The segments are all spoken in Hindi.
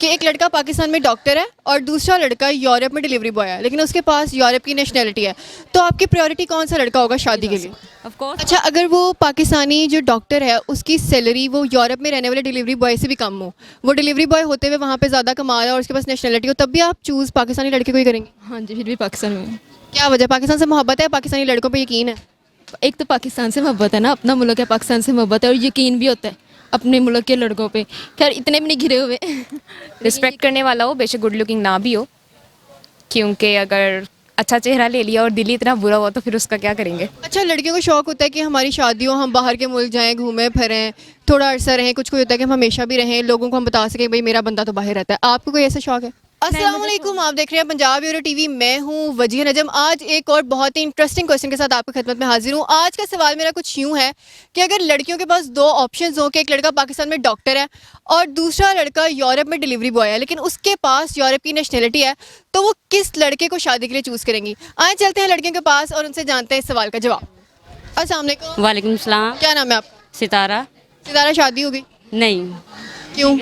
कि एक लड़का पाकिस्तान में डॉक्टर है और दूसरा लड़का यूरोप में डिलीवरी बॉय है, लेकिन उसके पास यूरोप की नेशनैलिटी है, तो आपकी प्रायोरिटी कौन सा लड़का होगा शादी के लिए? Of course. अच्छा, अगर वो पाकिस्तानी जो डॉक्टर है उसकी सैलरी वो यूरोप में रहने वाले डिलीवरी बॉय से भी कम हो, वो डिलीवरी बॉय होते हुए वहाँ पे ज़्यादा कमा रहा है और उसके पास नेशनैलिटी हो, तब भी आप चूज़ पाकिस्तानी लड़के को ही करेंगे? हाँ जी, फिर भी पाकिस्तान में। क्या वजह? पाकिस्तान से मोहब्बत है, पाकिस्तानी लड़कों पर यकीन है? एक तो पाकिस्तान से मोहब्बत है ना, अपना मुल्क है, पाकिस्तान से मोहब्बत है और यकीन भी होता है अपने मुल्क के लड़कों पे। खैर इतने भी नहीं घिरे हुए। रिस्पेक्ट करने वाला हो, बेशक गुड लुकिंग ना भी हो, क्योंकि अगर अच्छा चेहरा ले लिया और दिल ही इतना बुरा हुआ तो फिर उसका क्या करेंगे। अच्छा, लड़कियों को शौक होता है कि हमारी शादी हो, हम बाहर के मुल्क जाएं, घूमें फिरें, थोड़ा अरसा रहें, कुछ कोई होता है कि हम हमेशा भी रहें, लोगों को हम बता सकें भाई मेरा बंदा तो बाहर रहता है। आपको कोई ऐसा शौक है? अस्सलाम वालेकुम, आप देख रहे हैं पंजाब ब्यूरो टीवी। मैं हूं वजीह नजम। आज एक और बहुत ही इंटरेस्टिंग क्वेश्चन के साथ आपकी खिदमत में हाजिर हूं। आज का सवाल मेरा कुछ यूं है कि अगर लड़कियों के पास दो ऑप्शंस हो कि एक लड़का पाकिस्तान में डॉक्टर है और दूसरा लड़का यूरोप में डिलीवरी बॉय है, लेकिन उसके पास यूरोप की नेशनैलिटी है, तो वो किस लड़के को शादी के लिए चूज़ करेंगी? आए चलते हैं लड़कियों के पास और उनसे जानते हैं इस सवाल का जवाब। अस्सलाम वालेकुम। वालेकुम सलाम। क्या नाम है आपका? सितारा। सितारा, शादी हो गई? नहीं, क्यों?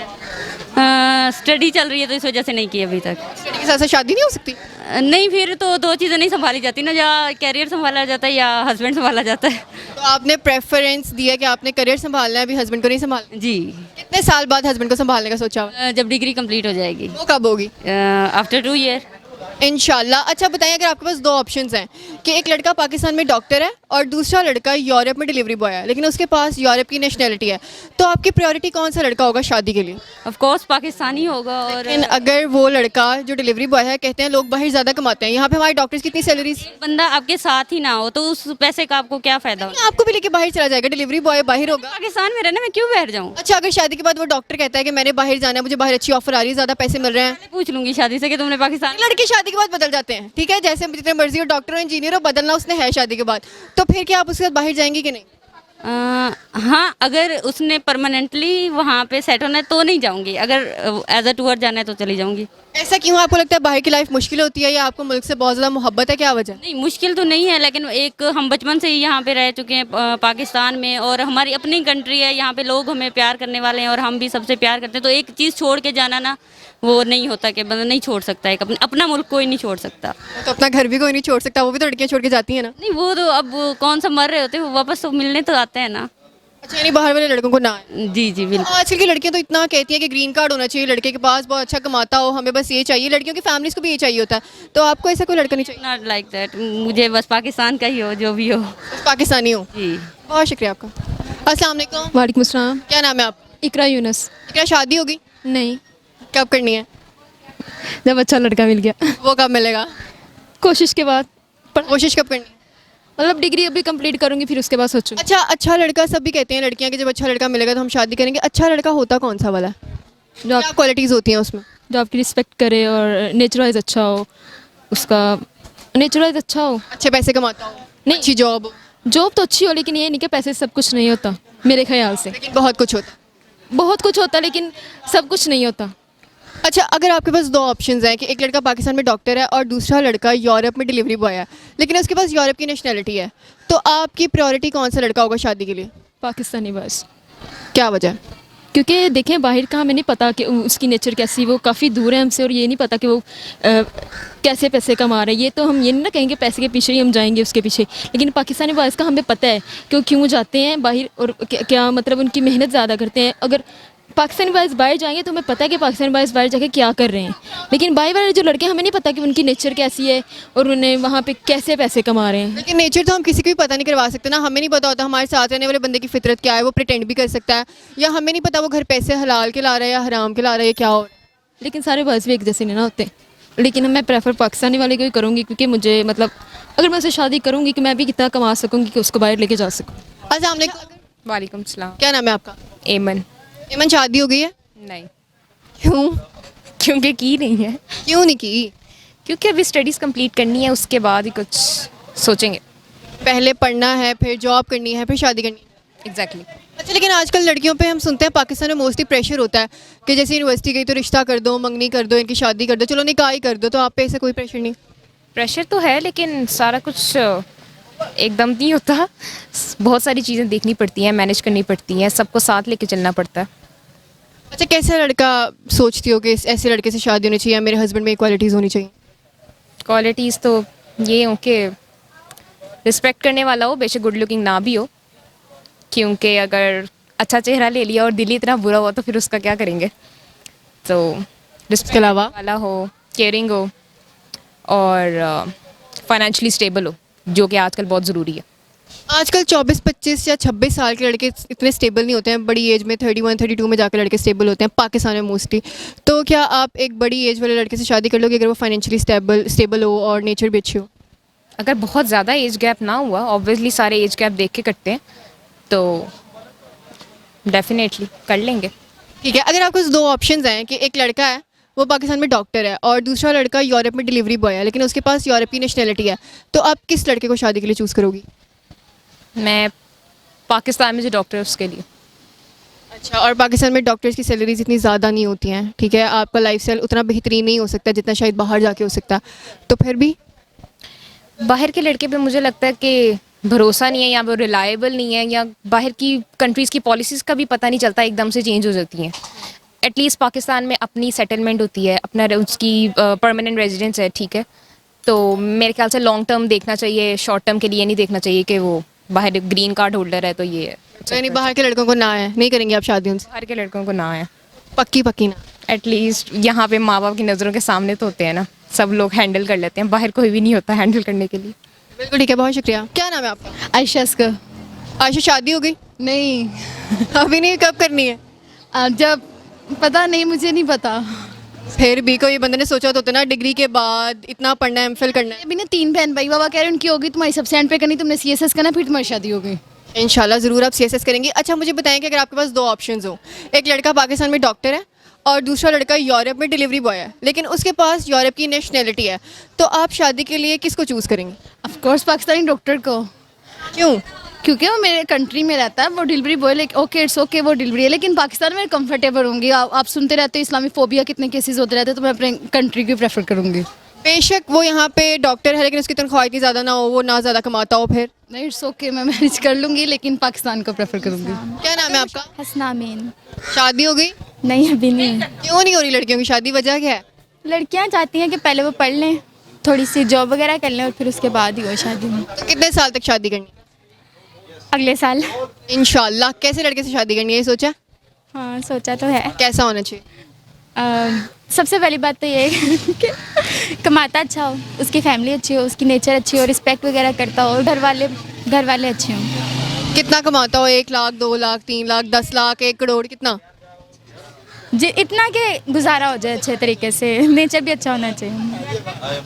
स्टडी चल रही है तो इस वजह से नहीं की अभी तक। स्टडी के साथ साथ शादी नहीं हो सकती? नहीं, फिर तो दो चीज़ें नहीं संभाली जाती ना, या कैरियर संभाला जाता है या हस्बैंड संभाला जाता है। तो आपने प्रेफरेंस दिया कि आपने करियर संभालना है, अभी हस्बैंड को नहीं संभालना। जी। कितने साल बाद हस्बैंड को संभालने का सोचा हुआ? जब डिग्री कंप्लीट हो जाएगी। वो कब होगी? After 2 year. इंशाल्लाह। अच्छा बताइए, अगर आपके पास दो ऑप्शंस हैं कि एक लड़का पाकिस्तान में डॉक्टर है और दूसरा लड़का यूरोप में डिलीवरी बॉय है, लेकिन उसके पास यूरोप की नेशनैलिटी है, तो आपकी प्रायोरिटी कौन सा लड़का होगा शादी के लिए? ऑफ कोर्स पाकिस्तानी होगा। और लेकिन अगर वो लड़का जो डिलीवरी बॉय है, कहते हैं लोग बाहर ज़्यादा कमाते हैं, यहाँ पे हमारे डॉक्टर्स कितनी सैलरीज? बंदा आपके साथ ही ना हो तो उस पैसे का आपको क्या फ़ायदा होगा? आपको भी लेके बाहर चला जाएगा, डिलीवरी बॉय बाहर होगा। पाकिस्तान में रहना, मैं क्यों बाहर जाऊँ? अच्छा, अगर शादी के बाद वो डॉक्टर कहता है कि मैंने बाहर जाना है, मुझे बाहर अच्छी ऑफर आ रही है, ज़्यादा पैसे मिल रहे हैं, पूछ लूंगी शादी से कि तुमने पाकिस्तान। लड़के शादी के बाद बदल जाते हैं, ठीक है, जैसे जितने मर्जी हो, डॉक्टर हो, इंजीनियर हो, बदलना उसने है शादी के बाद, तो फिर क्या आप उसके साथ बाहर जाएंगी कि नहीं? हाँ, अगर उसने परमानेंटली वहाँ पे सेट होना है तो नहीं जाऊँगी, अगर एज अ टूर जाना है तो चली जाऊँगी। ऐसा क्यों? आपको लगता है बाहर की लाइफ मुश्किल होती है या आपको मुल्क से बहुत ज़्यादा मोहब्बत है, क्या वजह? नहीं, मुश्किल तो नहीं है, लेकिन एक हम बचपन से ही यहाँ पे रह चुके हैं पाकिस्तान में, और हमारी अपनी कंट्री है, यहाँ पे लोग हमें प्यार करने वाले हैं और हम भी सबसे प्यार करते हैं, तो एक चीज़ छोड़ के जाना ना वो नहीं होता कि बंदा नहीं छोड़ सकता, एक अपना मुल्क कोई नहीं छोड़ सकता। तो अपना घर भी कोई नहीं छोड़ सकता, वो भी तो लड़कियाँ छोड़ के जाती हैं ना। नहीं, वो तो अब कौन सा मर रहे होते हैं, वो वापस तो मिलने तो आते हैं ना। अच्छा, यानी बाहर वाले लड़कों को ना है। जी जी बिल्कुल। आजकल की लड़कियां तो इतना कहती हैं कि ग्रीन कार्ड होना चाहिए लड़के के पास, बहुत अच्छा कमाता हो, हमें बस ये चाहिए, लड़कियों की फैमिलीज को भी ये चाहिए होता है, तो आपको ऐसा कोई लड़का नहीं चाहिए? नॉट लाइक दैट, मुझे बस पाकिस्तान का ही हो जो भी हो। बस पाकिस्तानी हो। जी। बहुत शुक्रिया आपका। अस्सलाम वालेकुम। वालेकुम अस्सलाम। क्या नाम है आप? इकरा यूनस। क्या शादी होगी? नहीं, कब करनी है? जब अच्छा लड़का मिल गया। वो कब मिलेगा? कोशिश के बाद। कोशिश कब करनी है? मतलब डिग्री अभी कंप्लीट करूंगी फिर उसके बाद सोचूंगी। अच्छा, अच्छा लड़का, सब भी कहते हैं लड़कियां कि जब अच्छा लड़का मिलेगा तो हम शादी करेंगे। अच्छा लड़का होता कौन सा वाला? जो क्या क्वालिटीज़ होती हैं उसमें? जो आपकी रिस्पेक्ट करे और नेचर वाइज अच्छा हो, उसका नेचर वाइज अच्छा हो। अच्छे पैसे कमाता हो, नहीं। अच्छी जॉब हो, जॉब तो अच्छी हो, लेकिन ये नहीं कि पैसे सब कुछ नहीं होता मेरे ख्याल से। लेकिन बहुत कुछ होता है। बहुत कुछ होता लेकिन सब कुछ नहीं होता। अच्छा, अगर आपके पास दो ऑप्शंस हैं कि एक लड़का पाकिस्तान में डॉक्टर है और दूसरा लड़का यूरोप में डिलीवरी बॉय है, लेकिन उसके पास यूरोप की नेशनैलिटी है, तो आपकी प्रायोरिटी कौन सा लड़का होगा शादी के लिए? पाकिस्तानी बस। क्या वजह? क्योंकि देखें बाहर का हमें नहीं पता कि उसकी नेचर कैसी, वो काफ़ी दूर है हमसे, और ये नहीं पता कि वो कैसे पैसे कमा रहे हैं। ये तो हम ये नहीं ना कहेंगे पैसे के पीछे ही हम जाएंगे उसके पीछे, लेकिन पाकिस्तानी बॉयज़ का हमें पता है कि वो क्यों जाते हैं बाहर और क्या मतलब उनकी मेहनत ज़्यादा करते हैं। अगर पाकिस्तानी बॉयज़ बाहर जाएंगे तो हमें पता है कि पाकिस्तानी बॉयज़ बाहर जाके क्या कर रहे हैं, लेकिन बाहर वाले जो लड़के हमें नहीं पता कि उनकी नेचर कैसी है और उन्हें वहाँ पे कैसे पैसे कमा रहे हैं। लेकिन नेचर तो हम किसी को भी पता नहीं करवा सकते ना, हमें नहीं पता होता हमारे साथ रहने वाले बंदे की फितरत क्या है, वो प्रिटेंड भी कर सकता है, या हमें नहीं पता वो घर पैसे हलाल के ला रहा है या हराम के ला रहा है, क्या हो। लेकिन सारे बॉयज़ भी एक जैसे नहीं ना होते, लेकिन मैं प्रेफर पाकिस्तानी वाले को ही करूँगी, क्योंकि मुझे मतलब अगर मैं उससे शादी करूँगी कि मैं भी कितना कमा सकूँगी कि उसको बाहर लेके जा सकूँ। अस्सलाम वालेकुम। वालेकुम सलाम। क्या नाम है आपका? एमन। एमन, शादी हो गई है? नहीं, क्यों? क्योंकि की नहीं है, क्यों नहीं की? क्योंकि अभी स्टडीज़ कंप्लीट करनी है, उसके बाद ही कुछ सोचेंगे। पहले पढ़ना है, फिर जॉब करनी है, फिर शादी करनी है। एग्जैक्टली। अच्छा, लेकिन आजकल लड़कियों पे हम सुनते हैं पाकिस्तान में मोस्टली प्रेशर होता है कि जैसे यूनिवर्सिटी गई तो रिश्ता कर दो, मंगनी कर दो, इनकी शादी कर दो, चलो निकाह ही कर दो, तो आप पे ऐसा कोई प्रेशर नहीं? प्रेशर तो है, लेकिन सारा कुछ एकदम नहीं होता, बहुत सारी चीज़ें देखनी पड़ती हैं, मैनेज करनी पड़ती हैं, सबको साथ लेके चलना पड़ता है। अच्छा, कैसा लड़का सोचती हो कि ऐसे लड़के से शादी होनी चाहिए या मेरे हस्बैंड में क्वालिटीज़ होनी चाहिए? क्वालिटीज़ तो ये हो कि रिस्पेक्ट करने वाला हो, बेशक गुड लुकिंग ना भी हो, क्योंकि अगर अच्छा चेहरा ले लिया और दिल ही इतना बुरा हुआ तो फिर उसका क्या करेंगे। तो रिस्पेक्ट इसके अलावा वाला हो, केयरिंग हो और फाइनेंशियली स्टेबल हो, जो कि आजकल बहुत ज़रूरी है। आजकल 24-25 या 26 साल के लड़के इतने स्टेबल नहीं होते हैं, बड़ी एज में 31-32 में जाकर लड़के स्टेबल होते हैं पाकिस्तान में मोस्टली। तो क्या आप एक बड़ी एज वाले लड़के से शादी कर लोगे अगर वो फाइनेंशियली स्टेबल हो और नेचर भी अच्छी हो? अगर बहुत ज़्यादा एज गैप ना हुआ, ऑब्वियसली सारे एज गैप देख के करते हैं, तो डेफिनेटली कर लेंगे। ठीक है, अगर आपके पास दो ऑप्शंस हैं कि एक लड़का है वो पाकिस्तान में डॉक्टर है और दूसरा लड़का यूरोप में डिलीवरी बॉय है लेकिन उसके पास यूरोप की नेशनैलिटी है, तो आप किस लड़के को शादी के लिए चूज़ करोगी? मैं पाकिस्तान में जो डॉक्टर है उसके लिए। अच्छा, और पाकिस्तान में डॉक्टर्स की सैलरीज इतनी ज़्यादा नहीं होती हैं, ठीक है, आपका लाइफस्टाइल उतना बेहतरीन नहीं हो सकता जितना शायद बाहर जाके हो सकता, तो फिर भी बाहर के लड़के पे मुझे लगता है कि भरोसा नहीं है, या वो रिलायबल नहीं है, या बाहर की कंट्रीज़ की पॉलिसीज़ का भी पता नहीं चलता, एकदम से चेंज हो जाती हैं। एटलीस्ट पाकिस्तान में अपनी सेटलमेंट होती है, अपना उसकी परमानेंट रेजिडेंस है, ठीक है। तो मेरे ख्याल से लॉन्ग टर्म देखना चाहिए, शॉर्ट टर्म के लिए नहीं देखना चाहिए कि वो बाहर ग्रीन कार्ड होल्डर है तो ये है। यानी बाहर के लड़कों को ना है, नहीं करेंगे आप शादी उनसे? बाहर के लड़कों को ना है, पक्की ना? एटलीस्ट यहाँ पे माँ बाप की नज़रों के सामने तो होते हैं ना, सब लोग हैंडल कर लेते हैं, बाहर कोई भी नहीं होता हैंडल करने के लिए। बिल्कुल ठीक है, बहुत शुक्रिया। क्या नाम है आपका? आयशा असगर। आयशा, शादी हो गई? नहीं, अभी नहीं, कब करनी है? जब पता नहीं, मुझे नहीं पता। फिर भी कोई बंदे ने सोचा तो होता ना, डिग्री के बाद इतना पढ़ना है, एमफिल करना है। अभी ना 3 बहन भाई, बाबा कह रहे हैं उनकी होगी, तुम्हारी सबसे एंड पे करनी, तुमने सीएसएस करना, फिर तुम्हारी शादी होगी। इंशाल्लाह ज़रूर आप सीएसएस करेंगी। अच्छा, मुझे बताएं कि अगर आपके पास दो ऑप्शंस हो, एक लड़का पाकिस्तान में डॉक्टर है और दूसरा लड़का यूरोप में डिलीवरी बॉय है लेकिन उसके पास यूरोप की नेशनैलिटी है, तो आप शादी के लिए किसको चूज़ करेंगे? ऑफ कोर्स पाकिस्तानी डॉक्टर को, क्यों? क्योंकि वो मेरे कंट्री में रहता है, वो डिलीवरी बॉय, लेकिन ओके इट्स ओके वो डिलीवरी है, लेकिन पाकिस्तान में कंफर्टेबल होंगी। आप सुनते रहते हो इस्लामी फोबिया कितने केसेस होते रहते हैं, तो मैं अपने कंट्री को प्रेफर करूँगी। बेशक वो यहाँ पे डॉक्टर है लेकिन उसकी तनख्वाह इतनी ज़्यादा ना हो, वो ना ज़्यादा कमाता हो, फिर नहीं इट्स ओके, मैं मैनेज कर लूँगी, लेकिन पाकिस्तान को प्रेफर करूँगी। क्या नाम है आपका? हसना मीन। शादी हो गई? नहीं अभी नहीं। क्यों नहीं हो रही लड़कियों की शादी, वजह क्या है? लड़कियां चाहती हैं कि पहले वो पढ़ लें, थोड़ी सी जॉब वगैरह कर लें और फिर उसके बाद ही हो शादी में। तो कितने साल तक शादी करनी? अगले साल। इंशाल्लाह। कैसे लड़के से शादी करनी है, ये सोचा? हाँ सोचा तो है। कैसा होना चाहिए? सबसे पहली बात तो ये है कि कमाता अच्छा हो, उसकी फैमिली अच्छी हो, उसकी नेचर अच्छी हो, रिस्पेक्ट वगैरह करता हो, घर वाले अच्छे हों। कितना कमाता हो? 1 लाख, 2 लाख, 3 लाख, 10 लाख, 1 करोड़, कितना? इतना कि गुजारा हो जाए अच्छे तरीके से, नेचर भी अच्छा होना चाहिए।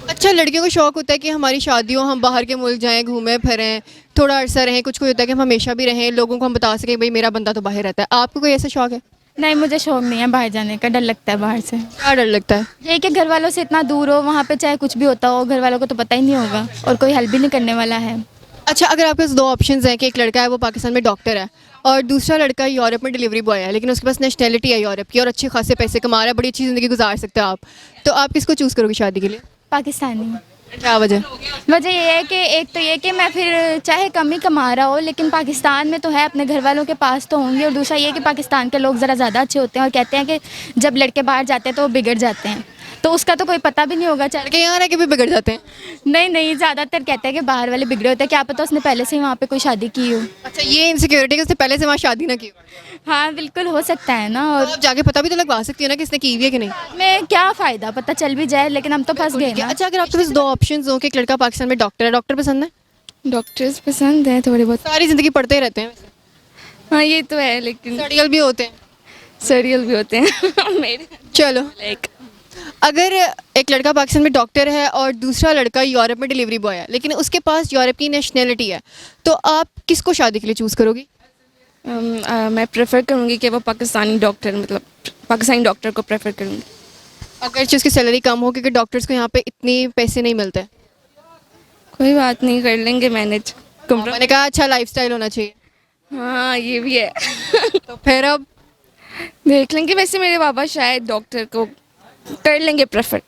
अच्छा, लड़कियों को शौक होता है कि हमारी शादी हो, हम बाहर के मुल्क जाएं, घूमें फिरें, थोड़ा अरसा रहें, कुछ कोई होता है कि हम हमेशा भी रहें, लोगों को हम बता सकें भाई मेरा बंदा तो बाहर रहता है। आपको कोई ऐसा शौक है? नहीं मुझे शौक नहीं है बाहर जाने का, डर लगता है बाहर से। क्या डर लगता है? ये कि घर वालों से इतना दूर हो, वहाँ पे चाहे कुछ भी होता हो घर वालों को तो पता ही नहीं होगा और कोई हेल्प भी नहीं करने वाला है। अच्छा, अगर आपके पास दो ऑप्शंस हैं कि एक लड़का है वो पाकिस्तान में डॉक्टर है और दूसरा लड़का यूरोप में डिलीवरी बॉय है लेकिन उसके पास नेशनैलिटी है यूरोप की और अच्छे खासे पैसे कमा रहा है, बड़ी अच्छी ज़िंदगी गुजार सकते हो आप, तो आप किसको चूज़ करोगे शादी के लिए? पाकिस्तानी। क्या वजह? वजह ये है कि एक तो ये कि मैं फिर चाहे कम ही कमा रहा हो लेकिन पाकिस्तान में तो है, अपने घर वालों के पास तो होंगे, और दूसरा ये कि पाकिस्तान के लोग ज़रा ज़्यादा अच्छे होते हैं और कहते हैं कि जब लड़के बाहर जाते हैं तो वो बिगड़ जाते हैं, तो उसका तो कोई पता भी नहीं होगा। लड़के यहाँ रह के भी बिगड़ जाते हैं? नहीं ज़्यादातर कहते हैं कि बाहर वाले बिगड़े होते हैं, क्या पता उसने पहले से ही वहाँ पे कोई शादी की हो। अच्छा, ये इनसिक्योरिटी कि उसने पहले से वहाँ शादी ना की हो? हाँ बिल्कुल हो सकता है ना, तो और आप जाके पता भी तो लगवा सकती हो ना कि इसने की हुई है कि नहीं। में क्या फ़ायदा, पता चल भी जाए लेकिन हम तो फंस गए ठीक है। ना। अच्छा, अगर आपके पास दो ऑप्शंस हो कि एक लड़का पाकिस्तान में डॉक्टर है, डॉक्टर पसंद है? डॉक्टर्स पसंद है थोड़े बहुत। सारी ज़िंदगी पढ़ते ही रहते हैं, हाँ ये तो है, लेकिन स्टडियल भी होते हैं। सीरियल भी होते हैं मेरे चलो, लाइक। अगर एक लड़का पाकिस्तान में डॉक्टर है और दूसरा लड़का यूरोप में डिलीवरी बॉय है लेकिन उसके पास यूरोप की नेशनैलिटी है, तो आप किसको शादी के लिए चूज़ करोगी? मैं प्रेफर करूँगी कि वो पाकिस्तानी डॉक्टर, मतलब पाकिस्तानी डॉक्टर को प्रेफर करूँगी। अगर उसकी सैलरी कम हो क्योंकि डॉक्टर्स को यहाँ पे इतने पैसे नहीं मिलते। कोई बात नहीं, कर लेंगे मैनेज। मैंने कहा अच्छा लाइफस्टाइल होना चाहिए। हाँ ये भी है। तो फिर अब देख लेंगे, वैसे मेरे पापा शायद डॉक्टर को कर लेंगे प्रेफर।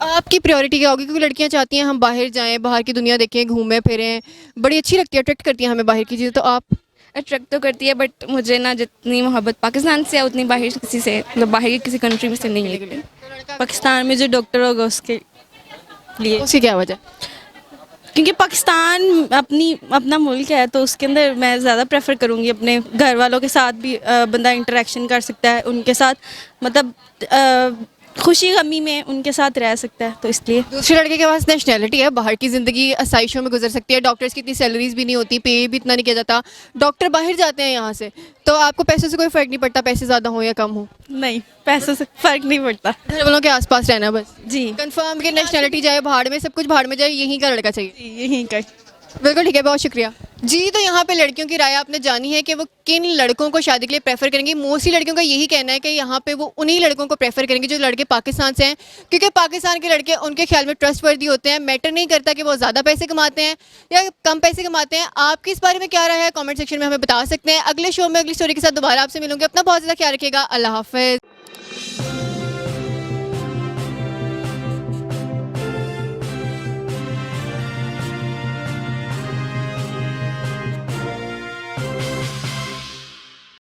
आपकी प्रायोरिटी क्या होगी? क्योंकि लड़कियाँ चाहती हैं हम बाहर जाएं, बाहर की दुनिया देखें, घूमें फिरें, बड़ी अच्छी लगती है, अट्रैक्ट करती हैं हमें बाहर की चीज़ें, तो आप अट्रैक्ट तो करती है, बट मुझे ना जितनी मोहब्बत पाकिस्तान से है उतनी बाहर किसी से, मतलब बाहर की किसी कंट्री में से नहीं है। पाकिस्तान में जो डॉक्टर होगा उसके लिए, उसकी क्या वजह? क्योंकि पाकिस्तान अपना मुल्क है, तो उसके अंदर मैं ज़्यादा प्रेफर करूँगी। अपने घर वालों के साथ भी बंदा इंटरेक्शन कर सकता है, उनके साथ मतलब खुशी गमी में उनके साथ रह सकता है, तो इसलिए। दूसरे लड़के के पास नेशनैलिटी है, बाहर की ज़िंदगी आसाइशों में गुजर सकती है, डॉक्टर्स की इतनी सैलरीज भी नहीं होती, पे भी इतना नहीं किया जाता, डॉक्टर बाहर जाते हैं यहाँ से, तो आपको पैसों से कोई फ़र्क नहीं पड़ता, पैसे ज़्यादा हो या कम हो? नहीं, पैसों से फ़र्क नहीं पड़ता घर वालों के आसपास रहना बस। जी। कंफर्म कि नेशनैलिटी जाए भाड़ में, सब कुछ भाड़ में जाए, यहीं का लड़का चाहिए। यहीं का। बिल्कुल ठीक है, बहुत शुक्रिया जी। तो यहाँ पे लड़कियों की राय आपने जानी है कि वो किन लड़कों को शादी के लिए प्रेफर करेंगी। मोस्टली लड़कियों का यही कहना है कि यहाँ पे वो उन्हीं लड़कों को प्रेफर करेंगे जो लड़के पाकिस्तान से हैं, क्योंकि पाकिस्तान के लड़के उनके ख्याल में ट्रस्टवर्दी होते हैं। मैटर नहीं करता कि वो ज़्यादा पैसे कमाते हैं या कम पैसे कमाते हैं। आपकी इस बारे में क्या राय है, कॉमेंट सेक्शन में हमें बता सकते हैं। अगले शो में अगली स्टोरी के साथ दोबारा आपसे मिलूंगी। अपना बहुत ज़्यादा ख्याल रखिएगा। अल्लाह हाफिज़।